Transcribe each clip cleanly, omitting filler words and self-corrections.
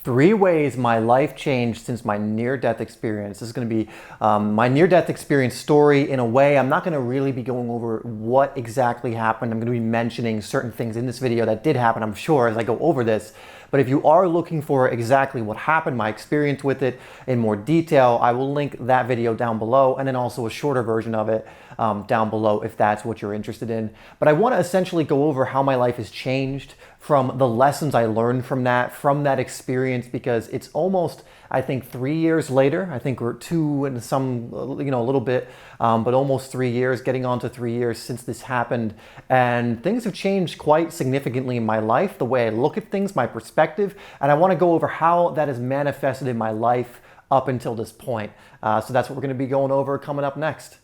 3 ways my life changed since my near-death experience. This is going to be my near-death experience story in a way. I'm not going to really be going over what exactly happened. I'm going to be mentioning certain things in this video that did happen, I'm sure, as I go over this. But if you are looking for exactly what happened, my experience with it in more detail, I will link that video down below, and then also a shorter version of it down below if that's what you're interested in. But I want to essentially go over how my life has changed from the lessons I learned from that experience, because it's almost, I think, 3 years later. I think we're 2 and some, a little bit, but almost 3 years, getting on to 3 years since this happened. And things have changed quite significantly in my life, the way I look at things, my perspective, and I want to go over how that has manifested in my life up until this point. So that's what we're going to be going over coming up next.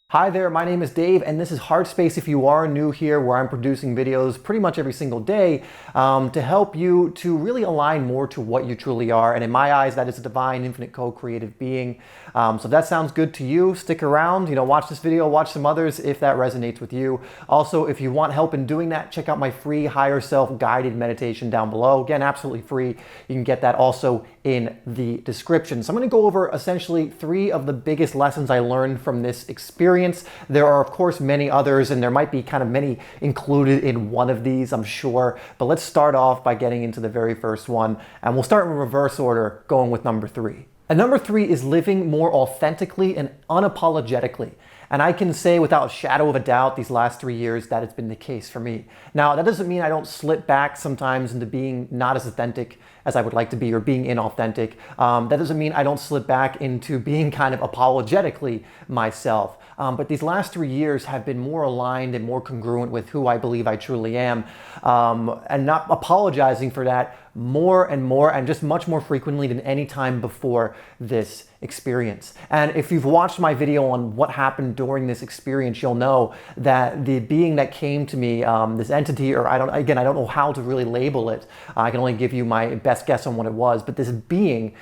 Hi there, my name is Dave, and this is HeartSpace if you are new here, where I'm producing videos pretty much every single day to help you to really align more to what you truly are. And in my eyes, that is a divine, infinite, co-creative being. So if that sounds good to you, stick around, watch this video, watch some others if that resonates with you. Also, if you want help in doing that, check out my free Higher Self guided meditation down below. Again, absolutely free. You can get that also in the description. So I'm going to go over essentially 3 of the biggest lessons I learned from this experience. There are, of course, many others, and there might be kind of many included in one of these, I'm sure. But let's start off by getting into the very first one, and we'll start in reverse order, going with number 3. And number 3 is living more authentically and unapologetically. And I can say without a shadow of a doubt, these last 3 years, that has been the case for me. Now, that doesn't mean I don't slip back sometimes into being not as authentic as I would like to be, or being inauthentic. That doesn't mean I don't slip back into being kind of apologetically myself. But these last 3 years have been more aligned and more congruent with who I believe I truly am, and not apologizing for that more and more, and just much more frequently than any time before this experience. And if you've watched my video on what happened during this experience, you'll know that the being that came to me, this entity, or I don't know how to really label it. I can only give you my best guess on what it was, but this being,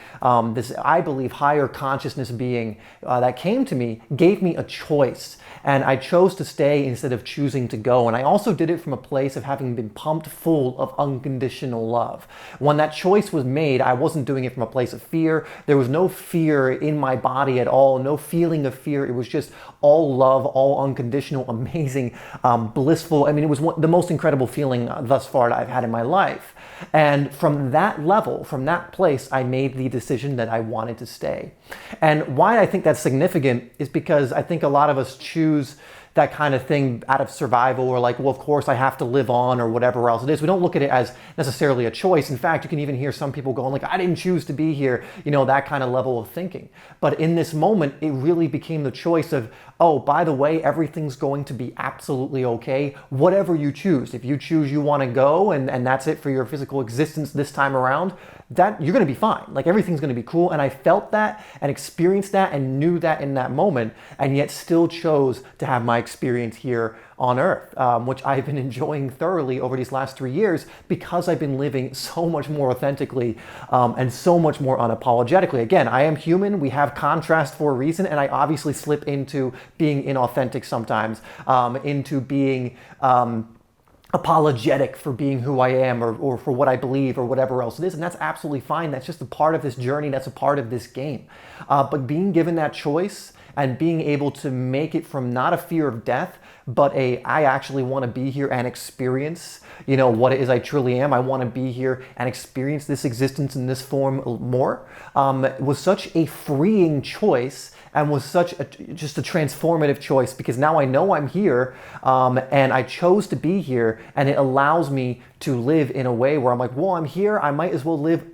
this, I believe, higher consciousness being that came to me, gave me a choice. And I chose to stay instead of choosing to go. And I also did it from a place of having been pumped full of unconditional love. When that choice was made, I wasn't doing it from a place of fear. There was no fear in my body at all, no feeling of fear. It was just all love, all unconditional, amazing, blissful. I mean, it was the most incredible feeling thus far that I've had in my life. And from that level, from that place, I made the decision that I wanted to stay. And why I think that's significant is because I think a lot of us choose that kind of thing out of survival, or like, well, of course I have to live on, or whatever else it is. We don't look at it as necessarily a choice. In fact, you can even hear some people going like, I didn't choose to be here, that kind of level of thinking. But in this moment, it really became the choice of, oh, by the way, everything's going to be absolutely okay, whatever you choose. If you choose you want to go, and that's it for your physical existence this time around, that you're going to be fine. Like, everything's going to be cool. And I felt that and experienced that and knew that in that moment, and yet still chose to have my experience here on Earth, which I've been enjoying thoroughly over these last 3 years, because I've been living so much more authentically and so much more unapologetically. Again, I am human. We have contrast for a reason, and I obviously slip into being inauthentic sometimes, into being apologetic for being who I am, or for what I believe, or whatever else it is. And that's absolutely fine. That's just a part of this journey. That's a part of this game. But being given that choice and being able to make it from not a fear of death, but I actually want to be here and experience, what it is I truly am. I want to be here and experience this existence in this form more, was such a freeing choice, and was such just a transformative choice, because now I know I'm here, and I chose to be here, and it allows me to live in a way where I'm like, well, I'm here, I might as well live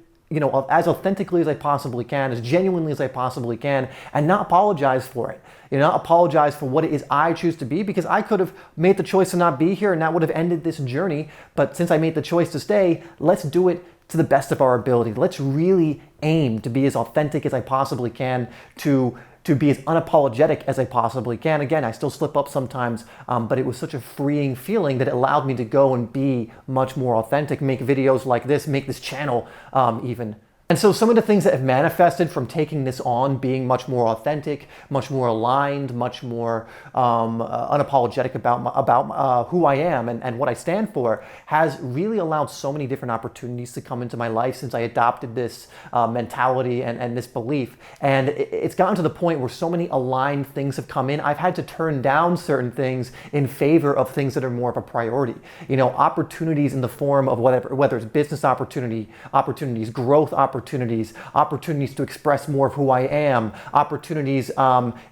as authentically as I possibly can, as genuinely as I possibly can, and not apologize for it. Apologize for what it is I choose to be, because I could have made the choice to not be here, and that would have ended this journey. But since I made the choice to stay, let's do it to the best of our ability. Let's really aim to be as authentic as I possibly can, to be as unapologetic as I possibly can. Again, I still slip up sometimes, but it was such a freeing feeling that it allowed me to go and be much more authentic, make videos like this, make this channel even And so some of the things that have manifested from taking this on, being much more authentic, much more aligned, much more unapologetic about who I am and what I stand for, has really allowed so many different opportunities to come into my life since I adopted this mentality and this belief. And it's gotten to the point where so many aligned things have come in. I've had to turn down certain things in favor of things that are more of a priority. You know, opportunities in the form of whether it's business opportunities, growth opportunities to express more of who I am, opportunities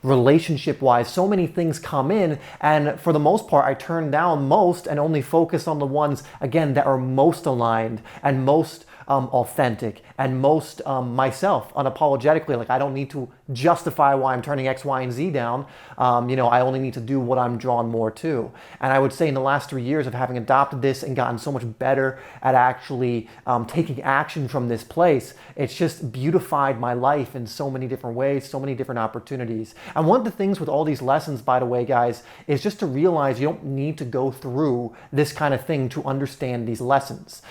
relationship-wise. So many things come in, and for the most part, I turn down most and only focus on the ones, again, that are most aligned and most authentic and most myself, unapologetically. Like, I don't need to justify why I'm turning X, Y, and Z down. You know, I only need to do what I'm drawn more to. And I would say in the last 3 years of having adopted this and gotten so much better at actually taking action from this place, it's just beautified my life in so many different ways, so many different opportunities. And one of the things with all these lessons, by the way, guys, is just to realize you don't need to go through this kind of thing to understand these lessons.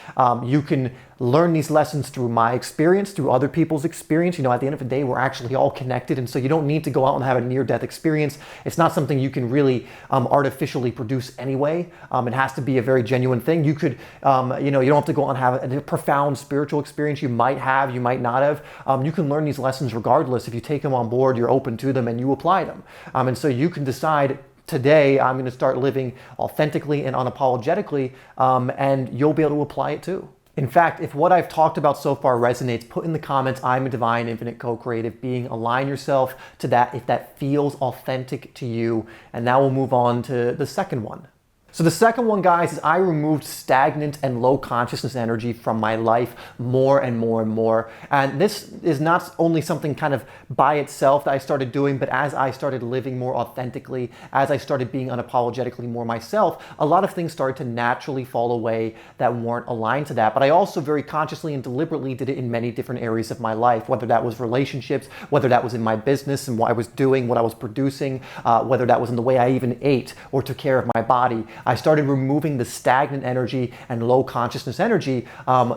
You can learn these lessons through my experience, through other people's experience. You know, at the end of the day, we're actually all connected. And so you don't need to go out and have a near-death experience. It's not something you can really artificially produce anyway. It has to be a very genuine thing. You could, you know, you don't have to go out and have a profound spiritual experience. You might have, you might not have. You can learn these lessons regardless. If you take them on board, you're open to them and you apply them. And so you can decide, today, I'm going to start living authentically and unapologetically, and you'll be able to apply it too. In fact, if what I've talked about so far resonates, put in the comments, I'm a divine, infinite, co-creative being. Align yourself to that if that feels authentic to you. And now we'll move on to the second one. So the second one, guys, is I removed stagnant and low consciousness energy from my life more and more and more. And this is not only something kind of by itself that I started doing, but as I started living more authentically, as I started being unapologetically more myself, a lot of things started to naturally fall away that weren't aligned to that. But I also very consciously and deliberately did it in many different areas of my life, whether that was relationships, whether that was in my business and what I was doing, what I was producing, whether that was in the way I even ate or took care of my body. I started removing the stagnant energy and low consciousness energy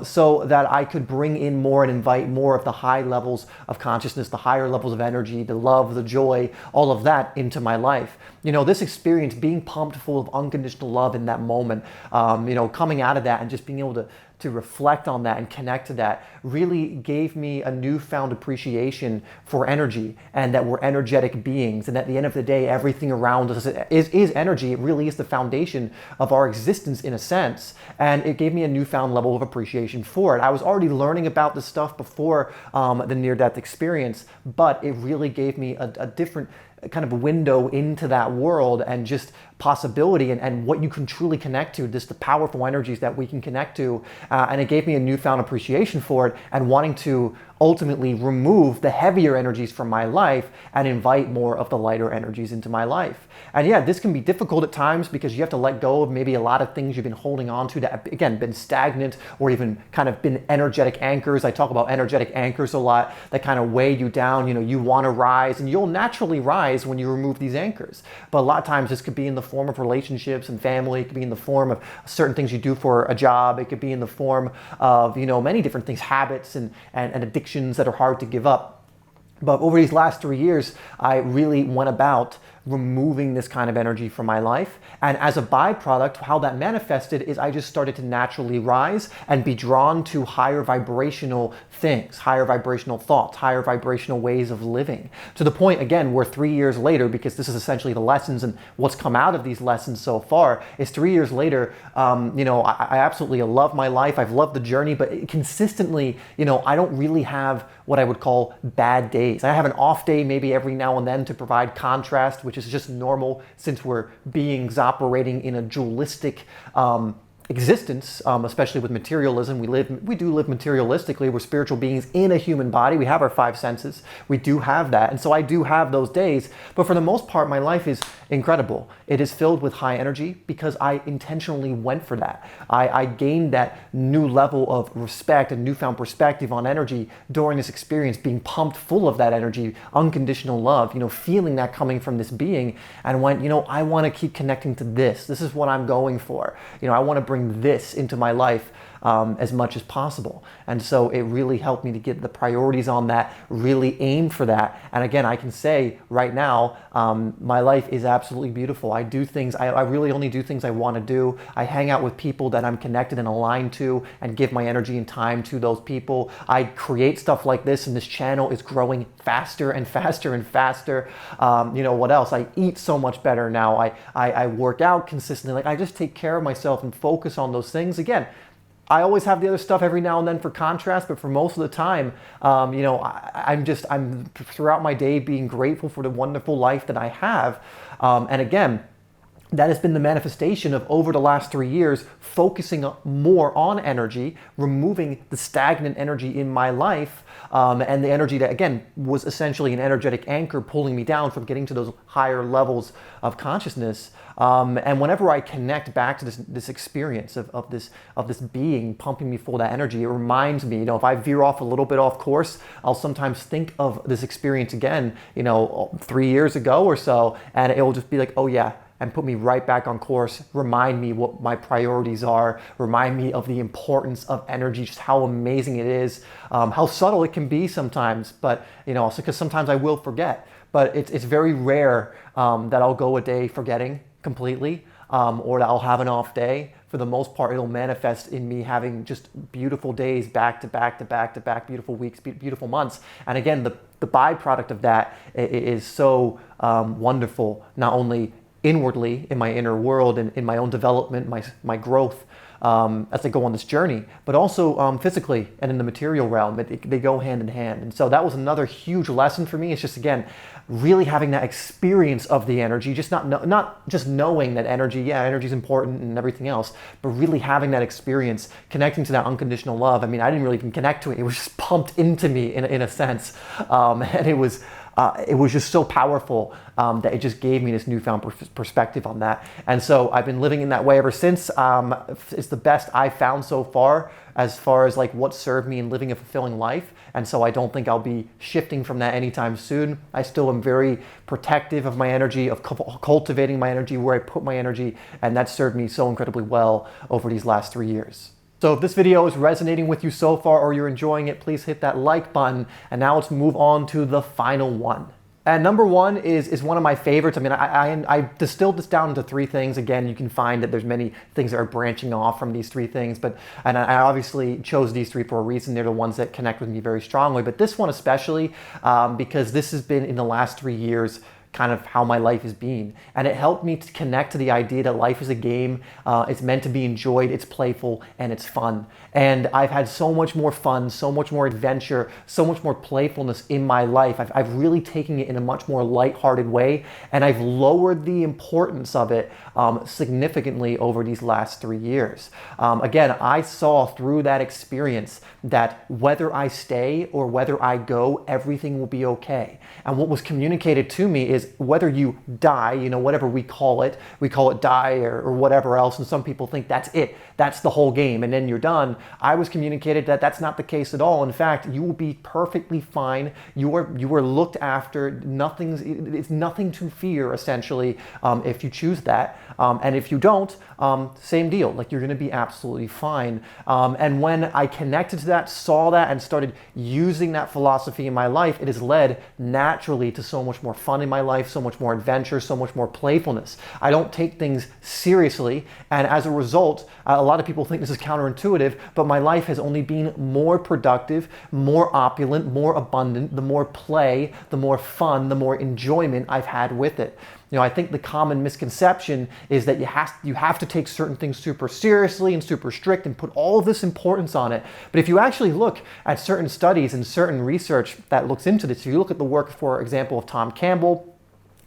so that I could bring in more and invite more of the high levels of consciousness, the higher levels of energy, the love, the joy, all of that into my life. You know, this experience, being pumped full of unconditional love in that moment, you know, coming out of that and just being able to reflect on that and connect to that really gave me a newfound appreciation for energy and that we're energetic beings. And at the end of the day, everything around us is energy. It really is the foundation of our existence in a sense. And it gave me a newfound level of appreciation for it. I was already learning about this stuff before the near-death experience, but it really gave me a different kind of a window into that world and just possibility and what you can truly connect to, just the powerful energies that we can connect to. And it gave me a newfound appreciation for it and wanting to ultimately remove the heavier energies from my life and invite more of the lighter energies into my life. And yeah, this can be difficult at times because you have to let go of maybe a lot of things you've been holding on to that have, again, been stagnant or even kind of been energetic anchors. I talk about energetic anchors a lot that kind of weigh you down. You know, you want to rise and you'll naturally rise when you remove these anchors. But a lot of times this could be in the form of relationships and family. It could be in the form of certain things you do for a job. It could be in the form of, you know, many different things, habits and addictions that are hard to give up. But over these last 3 years, I really went about removing this kind of energy from my life. And as a byproduct, how that manifested is I just started to naturally rise and be drawn to higher vibrational things, higher vibrational thoughts, higher vibrational ways of living. To the point, again, where 3 years later, because this is essentially the lessons and what's come out of these lessons so far, is 3 years later, you know, I absolutely love my life. I've loved the journey, but consistently, you know, I don't really have what I would call bad days. I have an off day maybe every now and then to provide contrast, which is just normal since we're beings operating in a dualistic existence, especially with materialism. We do live materialistically. We're spiritual beings in a human body. We have our 5 senses. We do have that. And so I do have those days. But for the most part, my life is incredible. It is filled with high energy because I intentionally went for that. I gained that new level of respect and newfound perspective on energy during this experience, being pumped full of that energy, unconditional love, you know, feeling that coming from this being, and went, you know, I want to keep connecting to this. This is what I'm going for. You know, I want to bring this into my life as much as possible. And so it really helped me to get the priorities on that, really aim for that. And again, I can say right now, my life is absolutely beautiful. I do things, I really only do things I want to do. I hang out with people that I'm connected and aligned to and give my energy and time to those people. I create stuff like this, and this channel is growing faster and faster and faster. You know, what else? I eat so much better now. I work out consistently. Like, I just take care of myself and focus on those things. Again, I always have the other stuff every now and then for contrast, but for most of the time, you know, I'm throughout my day being grateful for the wonderful life that I have. And again, that has been the manifestation of, over the last 3 years, focusing more on energy, removing the stagnant energy in my life, and the energy that, again, was essentially an energetic anchor pulling me down from getting to those higher levels of consciousness. And whenever I connect back to this experience of this being pumping me full of that energy, it reminds me, you know, if I veer off a little bit off course, I'll sometimes think of this experience again, you know, 3 years ago or so, and it will just be like, oh yeah, and put me right back on course, remind me what my priorities are, remind me of the importance of energy, just how amazing it is, how subtle it can be sometimes, but, you know, also because sometimes I will forget. But it's very rare that I'll go a day forgetting completely, or that I'll have an off day. For the most part, it'll manifest in me having just beautiful days back to back to back to back, beautiful weeks, beautiful months. And again, the byproduct of that is so wonderful, not only inwardly in my inner world and in my own development, my growth as I go on this journey, but also physically and in the material realm. They go hand in hand. And so that was another huge lesson for me. It's just, again, really having that experience of the energy, just not just knowing that energy is important and everything else, but really having that experience, connecting to that unconditional love. I mean, I didn't really even connect to it. It was just pumped into me in a sense. And it was just so powerful that it just gave me this newfound perspective on that. And so I've been living in that way ever since. It's the best I've found so far as like what served me in living a fulfilling life. And so I don't think I'll be shifting from that anytime soon. I still am very protective of my energy, of cultivating my energy, where I put my energy. And that served me so incredibly well over these last 3 years. So if this video is resonating with you so far, or you're enjoying it, please hit that like button. And now let's move on to the final one. And number one is one of my favorites. I mean, I distilled this down into 3 things. Again, you can find that there's many things that are branching off from these 3 things, and I obviously chose these 3 for a reason. They're the ones that connect with me very strongly. But this one especially, because this has been in the last 3 years kind of how my life has been. And it helped me to connect to the idea that life is a game. It's meant to be enjoyed, it's playful, and it's fun. And I've had so much more fun, so much more adventure, so much more playfulness in my life. I've really taken it in a much more lighthearted way, and I've lowered the importance of it significantly over these last 3 years. Again, I saw through that experience that whether I stay or whether I go, everything will be okay. And what was communicated to me is whether you die, you know, whatever we call it die or whatever else, and some people think that's it, that's the whole game, and then you're done. I was communicated that that's not the case at all. In fact, you will be perfectly fine. You are looked after. It's nothing to fear, essentially, if you choose that. And if you don't, same deal. Like, you're going to be absolutely fine. And when I connected to that, saw that, and started using that philosophy in my life, it has led naturally to so much more fun in my life, so much more adventure, so much more playfulness. I don't take things seriously, and as a result, a lot of people think this is counterintuitive, but my life has only been more productive, more opulent, more abundant. The more play, the more fun, the more enjoyment I've had with it. You know, I think the common misconception is that you have to take certain things super seriously and super strict and put all of this importance on it. But if you actually look at certain studies and certain research that looks into this, if you look at the work, for example, of Tom Campbell,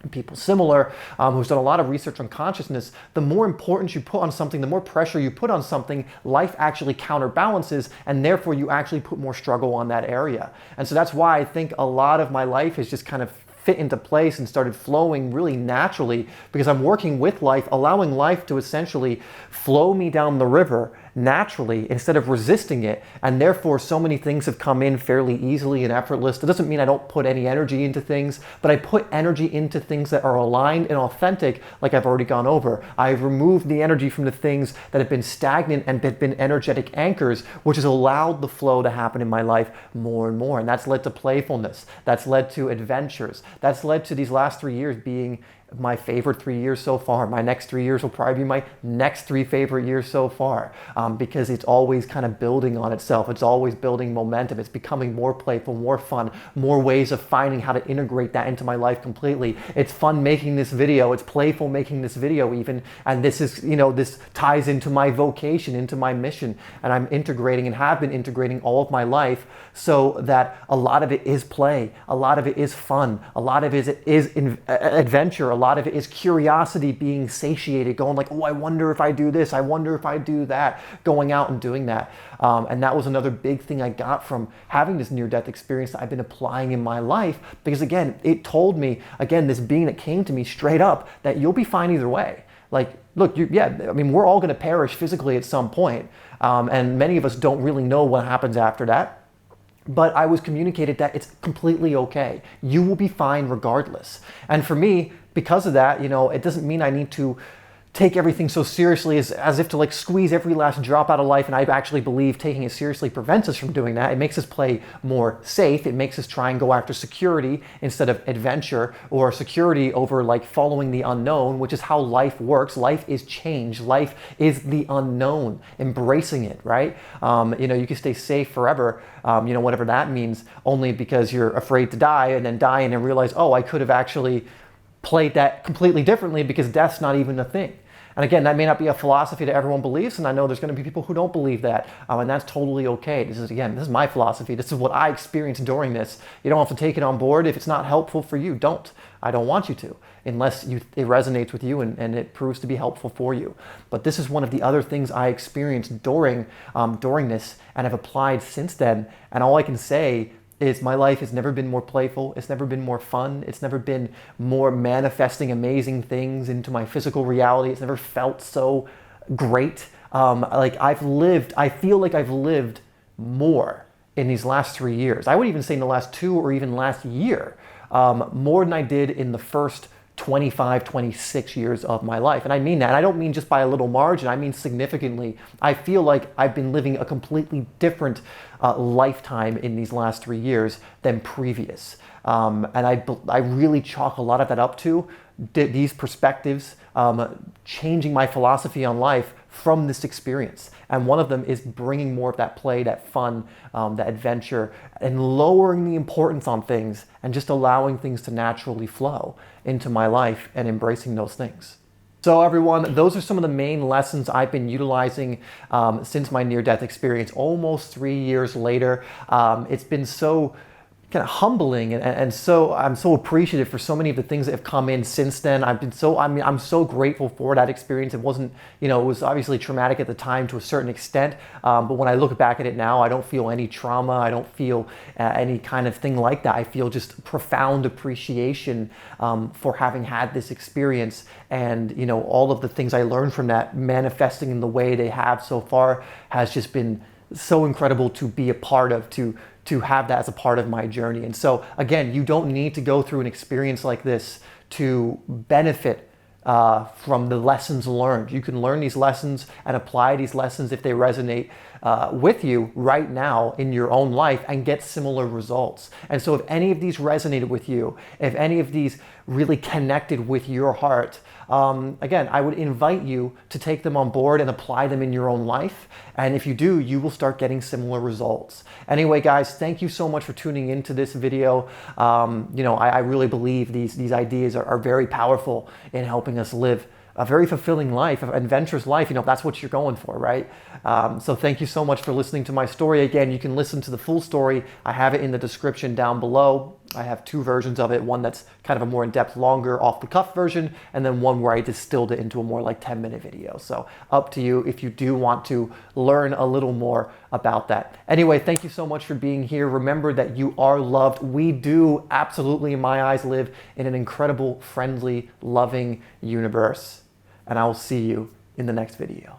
and people similar, who's done a lot of research on consciousness, the more importance you put on something, the more pressure you put on something, life actually counterbalances, and therefore you actually put more struggle on that area. And so that's why I think a lot of my life is just kind of fit into place and started flowing really naturally, because I'm working with life, allowing life to essentially flow me down the river. naturally instead of resisting it. And therefore, so many things have come in fairly easily and effortless. That doesn't mean I don't put any energy into things, but I put energy into things that are aligned and authentic, like I've already gone over. I've removed the energy from the things that have been stagnant and been energetic anchors, which has allowed the flow to happen in my life more and more. And that's led to playfulness. That's led to adventures. That's led to these last 3 years being my favorite 3 years so far. My next 3 years will probably be my next 3 favorite years so far, because it's always kind of building on itself. It's always building momentum. It's becoming more playful, more fun, more ways of finding how to integrate that into my life completely. It's fun making this video. It's playful making this video even. And this is, this ties into my vocation, into my mission. And I'm integrating and have been integrating all of my life so that a lot of it is play. A lot of it is fun. A lot of it is adventure. A lot of it is curiosity being satiated, going like, oh, I wonder if I do this, I wonder if I do that, going out and doing that. And that was another big thing I got from having this near-death experience that I've been applying in my life, because again, it told me, again, this being that came to me straight up, that you'll be fine either way. Like, look, we're all gonna perish physically at some point, and many of us don't really know what happens after that. But I was communicated that it's completely okay. You will be fine regardless. And for me, because of that, it doesn't mean I need to take everything so seriously as if to like squeeze every last drop out of life. And I actually believe taking it seriously prevents us from doing that. It makes us play more safe. It makes us try and go after security instead of adventure, or security over like following the unknown, which is how life works. Life is change. Life is the unknown, embracing it, right? You can stay safe forever, whatever that means, only because you're afraid to die and then realize, oh, I could have actually played that completely differently because death's not even a thing. And again, that may not be a philosophy that everyone believes, and I know there's going to be people who don't believe that, and that's totally okay. This is my philosophy. This is what I experienced during this. You don't have to take it on board. If it's not helpful for you, don't. I don't want you to, unless it resonates with you and it proves to be helpful for you. But this is one of the other things I experienced during this and have applied since then. And all I can say is my life has never been more playful. It's never been more fun. It's never been more manifesting amazing things into my physical reality. It's never felt so great. I feel like I've lived more in these last 3 years. I would even say in the last 2 or even last year, more than I did in the first 25, 26 years of my life. And I mean that. And I don't mean just by a little margin. I mean significantly. I feel like I've been living a completely different lifetime in these last 3 years than previous. And I really chalk a lot of that up to these perspectives, changing my philosophy on life from this experience. And one of them is bringing more of that play, that fun, that adventure, and lowering the importance on things and just allowing things to naturally flow into my life and embracing those things. So everyone, those are some of the main lessons I've been utilizing since my near-death experience, almost 3 years later. It's been so kind of humbling, and so I'm so appreciative for so many of the things that have come in since then. I'm so grateful for that experience. It wasn't, it was obviously traumatic at the time to a certain extent, but when I look back at it now, I don't feel any trauma. I don't feel any kind of thing like that. I feel just profound appreciation for having had this experience, and all of the things I learned from that manifesting in the way they have so far has just been so incredible to be a part of, to have that as a part of my journey. And so again, you don't need to go through an experience like this to benefit from the lessons learned. You can learn these lessons and apply these lessons if they resonate with you right now in your own life and get similar results. And so if any of these resonated with you, if any of these really connected with your heart, again, I would invite you to take them on board and apply them in your own life. And if you do, you will start getting similar results. Anyway, guys, thank you so much for tuning into this video. I really believe these ideas are very powerful in helping us live a very fulfilling life, an adventurous life, if that's what you're going for, right? So thank you so much for listening to my story. Again, you can listen to the full story. I have it in the description down below. I have 2 versions of it, one that's kind of a more in-depth, longer, off-the-cuff version, and then one where I distilled it into a more like 10-minute video. So up to you if you do want to learn a little more about that. Anyway, thank you so much for being here. Remember that you are loved. We do absolutely, in my eyes, live in an incredible, friendly, loving universe. And I will see you in the next video.